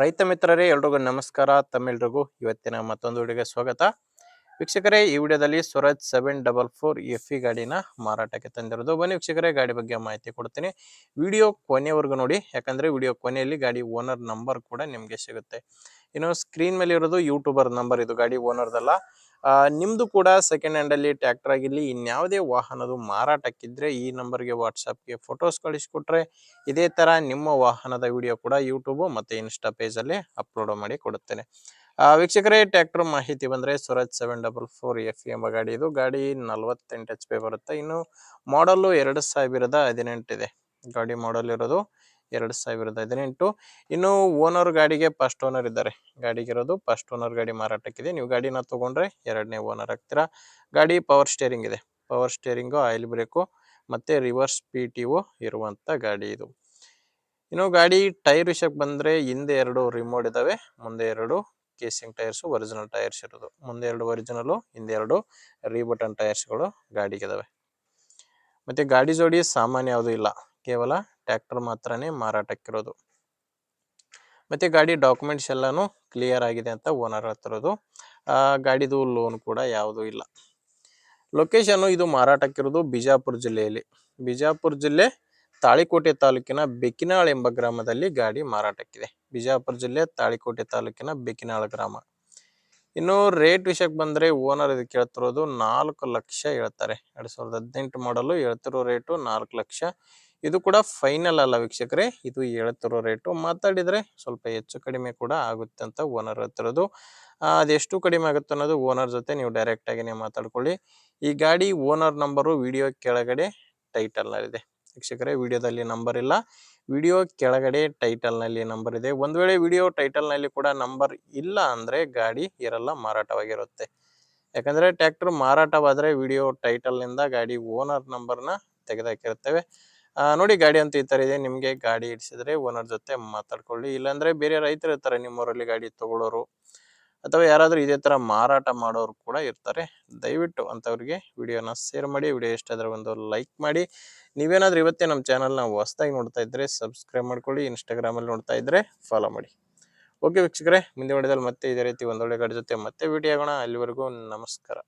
ರೈತ ಮಿತ್ರರೇ ಎಲ್ರಿಗೂ ನಮಸ್ಕಾರ. ತಮ್ಮೆಲ್ರಿಗೂ ಇವತ್ತಿನ ಮತ್ತೊಂದು ವಿಡಿಯೋಗೆ ಸ್ವಾಗತ. ವೀಕ್ಷಕರೇ, ಈ ವಿಡಿಯೋದಲ್ಲಿ ಸ್ವರಾಜ್ 744 FE ಗಾಡಿನ ಮಾರಾಟಕ್ಕೆ ತಂದಿರೋದು. ಬನ್ನಿ ವೀಕ್ಷಕರೇ, ಗಾಡಿ ಬಗ್ಗೆ ಮಾಹಿತಿ ಕೊಡ್ತೀನಿ. ವಿಡಿಯೋ ಕೊನೆವರೆಗೂ ನೋಡಿ, ಯಾಕಂದ್ರೆ ವಿಡಿಯೋ ಕೊನೆಯಲ್ಲಿ ಗಾಡಿ ಓನರ್ ನಂಬರ್ ಕೂಡ ನಿಮ್ಗೆ ಸಿಗುತ್ತೆ. ಇನ್ನು ಸ್ಕ್ರೀನ್ ಮೇಲೆ ಇರೋದು ಯೂಟ್ಯೂಬರ್ ನಂಬರ್, ಇದು ಗಾಡಿ ಓನರ್ದಲ್ಲ. ನಿಮ್ದು ಕೂಡ ಸೆಕೆಂಡ್ ಹ್ಯಾಂಡ್ ಅಲ್ಲಿ ಟ್ರ್ಯಾಕ್ಟರ್ ಆಗಿರ್ಲಿ ಇನ್ಯಾವುದೇ ವಾಹನದು ಮಾರಾಟಕ್ಕಿದ್ರೆ ಈ ನಂಬರ್ಗೆ ವಾಟ್ಸಪ್ಗೆ ಫೋಟೋಸ್ ಕಳಿಸ್ಕೊಟ್ರೆ ಇದೇ ತರ ನಿಮ್ಮ ವಾಹನದ ವಿಡಿಯೋ ಕೂಡ ಯೂಟ್ಯೂಬ್ ಮತ್ತೆ ಇನ್ಸ್ಟಾ ಪೇಜ್ ಅಲ್ಲಿ ಅಪ್ಲೋಡ್ ಮಾಡಿ ಕೊಡುತ್ತೇನೆ. ವೀಕ್ಷಕರೇ, ಟ್ರ್ಯಾಕ್ಟರ್ ಮಾಹಿತಿ ಬಂದ್ರೆ ಸ್ವರಾಜ್ 744 FE ಎಂಬ ಗಾಡಿ ಇದು. ಗಾಡಿ 48 HP ಬರುತ್ತೆ. ಇನ್ನು ಮಾಡಲ್ 2018 ಇದೆ. ಗಾಡಿ ಮಾಡಲ್ ಇರೋದು 2018. ಇನ್ನು ಓನರ್ ಗಾಡಿಗೆ ಫಸ್ಟ್ ಓನರ್ ಇದ್ದಾರೆ. ಗಾಡಿಗಿರೋದು ಫಸ್ಟ್ ಓನರ್ ಗಾಡಿ ಮಾರಾಟಕ್ಕಿದೆ. ನೀವು ಗಾಡಿನ ತಗೊಂಡ್ರೆ ಎರಡನೇ ಓನರ್ ಆಗ್ತೀರಾ. ಗಾಡಿ ಪವರ್ ಸ್ಟೇರಿಂಗ್ ಇದೆ. ಪವರ್ ಸ್ಟೇರಿಂಗು, ಆಯಿಲ್ ಬ್ರೇಕು ಮತ್ತೆ ರಿವರ್ಸ್ PTO ಇರುವಂತ ಗಾಡಿ ಇದು. ಇನ್ನು ಗಾಡಿ ಟೈರ್ ವಿಷಯಕ್ಕೆ ಬಂದ್ರೆ ಹಿಂದೆ 2 ರಿಮೋಟ್ ಇದಾವೆ, ಮುಂದೆ 2 ಕೇಸಿಂಗ್ ಟೈರ್ಸ್ ಒರಿಜಿನಲ್ ಟೈರ್ಸ್ ಇರೋದು. ಮುಂದೆ 2 ಒರಿಜಿನಲ್, ಹಿಂದೆ 2 ರೀಬಟನ್ ಟೈರ್ಸ್ ಗಳು ಗಾಡಿಗೆ ಇದಾವೆ. ಮತ್ತೆ ಗಾಡಿ ಜೋಡಿ ಸಾಮಾನ್ಯ ಯಾವುದು ಇಲ್ಲ, ಕೇವಲ ಟ್ರ್ಯಾಕ್ಟರ್ ಮಾತ್ರನೇ ಮಾರಾಟಕ್ಕಿರೋದು. ಮತ್ತೆ ಗಾಡಿ ಡಾಕ್ಯುಮೆಂಟ್ಸ್ ಎಲ್ಲಾನು ಕ್ಲಿಯರ್ ಆಗಿದೆ ಅಂತ ಓನರ್ ಹೇಳ್ತಿರೋದು. ಗಾಡಿದು ಲೋನ್ ಕೂಡ ಯಾವುದು ಇಲ್ಲ. ಲೊಕೇಶನ್ ಇದು ಮಾರಾಟಕ್ಕಿರೋದು ಬಿಜಾಪುರ ಜಿಲ್ಲೆಯಲ್ಲಿ. ಬಿಜಾಪುರ ಜಿಲ್ಲೆ ತಾಳಿಕೋಟೆ ತಾಲೂಕಿನ ಬೆಕ್ಕಿನಾಳ್ ಎಂಬ ಗ್ರಾಮದಲ್ಲಿ ಗಾಡಿ ಮಾರಾಟಕ್ಕಿದೆ. ಬಿಜಾಪುರ ಜಿಲ್ಲೆ ತಾಳಿಕೋಟೆ ತಾಲೂಕಿನ ಬೆಕ್ಕಿನಾಳ ಗ್ರಾಮ. ಇನ್ನು ರೇಟ್ ವಿಷಯಕ್ಕೆ ಬಂದ್ರೆ ಓನರ್ ಇದಕ್ಕೆ ಹೇಳ್ತಿರೋದು 4 ಲಕ್ಷ ಹೇಳ್ತಾರೆ. 2018 ಮಾಡಲು ಹೇಳ್ತಿರೋ ರೇಟು 4 ಲಕ್ಷ. ಇದು ಕೂಡ ಫೈನಲ್ ಅಲ್ಲ ವೀಕ್ಷಕರೇ, ಇದು ಹೇಳ್ತಿರೋ ರೇಟು. ಮಾತಾಡಿದ್ರೆ ಸ್ವಲ್ಪ ಹೆಚ್ಚು ಕಡಿಮೆ ಕೂಡ ಆಗುತ್ತೆ ಅಂತ ಓನರ್ ಹೇಳ್ತಿರೋದು. ಅದೆಷ್ಟು ಕಡಿಮೆ ಆಗುತ್ತೆ ಅನ್ನೋದು ಓನರ್ ಜೊತೆ ನೀವು ಡೈರೆಕ್ಟ್ ಆಗಿನೇ ಮಾತಾಡ್ಕೊಳ್ಳಿ. ಈ ಗಾಡಿ ಓನರ್ ನಂಬರು ವಿಡಿಯೋ ಕೆಳಗಡೆ ಟೈಟಲ್ ನಲ್ಲಿದೆ. ವೀಕ್ಷಕರೇ, ವಿಡಿಯೋದಲ್ಲಿ ನಂಬರ್ ಇಲ್ಲ, ವಿಡಿಯೋ ಕೆಳಗಡೆ ಟೈಟಲ್ ನಲ್ಲಿ ನಂಬರ್ ಇದೆ. ಒಂದ್ ವೇಳೆ ವಿಡಿಯೋ ಟೈಟಲ್ ನಲ್ಲಿ ಕೂಡ ನಂಬರ್ ಇಲ್ಲ ಅಂದ್ರೆ ಗಾಡಿ ಇರಲ್ಲ, ಮಾರಾಟವಾಗಿರುತ್ತೆ. ಯಾಕಂದ್ರೆ ಟ್ರ್ಯಾಕ್ಟರ್ ಮಾರಾಟವಾದ್ರೆ ವಿಡಿಯೋ ಟೈಟಲ್ ನಿಂದ ಗಾಡಿ ಓನರ್ ನಂಬರ್ನ ತೆಗೆದಾಕಿರ್ತೇವೆ. ನೋಡಿ, ಗಾಡಿ ಅಂತ ಈ ತರ ಇದೆ. ನಿಮ್ಗೆ ಗಾಡಿ ಇಡಿಸಿದ್ರೆ ಓನರ್ ಜೊತೆ ಮಾತಾಡ್ಕೊಳ್ಳಿ. ಇಲ್ಲಾಂದ್ರೆ ಬೇರೆ ರೈತರು ಇರ್ತಾರೆ ನಿಮ್ಮೂರಲ್ಲಿ ಗಾಡಿ ತಗೊಳ್ಳೋರು, ಅಥವಾ ಯಾರಾದ್ರೂ ಇದೇ ತರ ಮಾರಾಟ ಮಾಡೋರು ಕೂಡ ಇರ್ತಾರೆ. ದಯವಿಟ್ಟು ಅಂತವ್ರಿಗೆ ವಿಡಿಯೋನ ಶೇರ್ ಮಾಡಿ. ವಿಡಿಯೋ ಇಷ್ಟ ಆದ್ರೆ ಒಂದು ಲೈಕ್ ಮಾಡಿ. ನೀವೇನಾದ್ರೂ ಇವತ್ತೇ ನಮ್ಮ ಚಾನಲ್ನ ಹೊಸದಾಗಿ ನೋಡ್ತಾ ಇದ್ರೆ ಸಬ್ಸ್ಕ್ರೈಬ್ ಮಾಡ್ಕೊಳ್ಳಿ. ಇನ್ಸ್ಟಾಗ್ರಾಮ್ ಅಲ್ಲಿ ನೋಡ್ತಾ ಇದ್ರೆ ಫಾಲೋ ಮಾಡಿ. ಓಕೆ ವೀಕ್ಷಕರೇ, ಮುಂದೆ ವಿಡಿಯೋದಲ್ಲಿ ಮತ್ತೆ ಇದೇ ರೀತಿ ಒಂದೊಳ್ಳೆ ಗಾಡಿ ಜೊತೆ ಮತ್ತೆ ಭೇಟಿ ಆಗೋಣ. ಅಲ್ಲಿವರೆಗೂ ನಮಸ್ಕಾರ.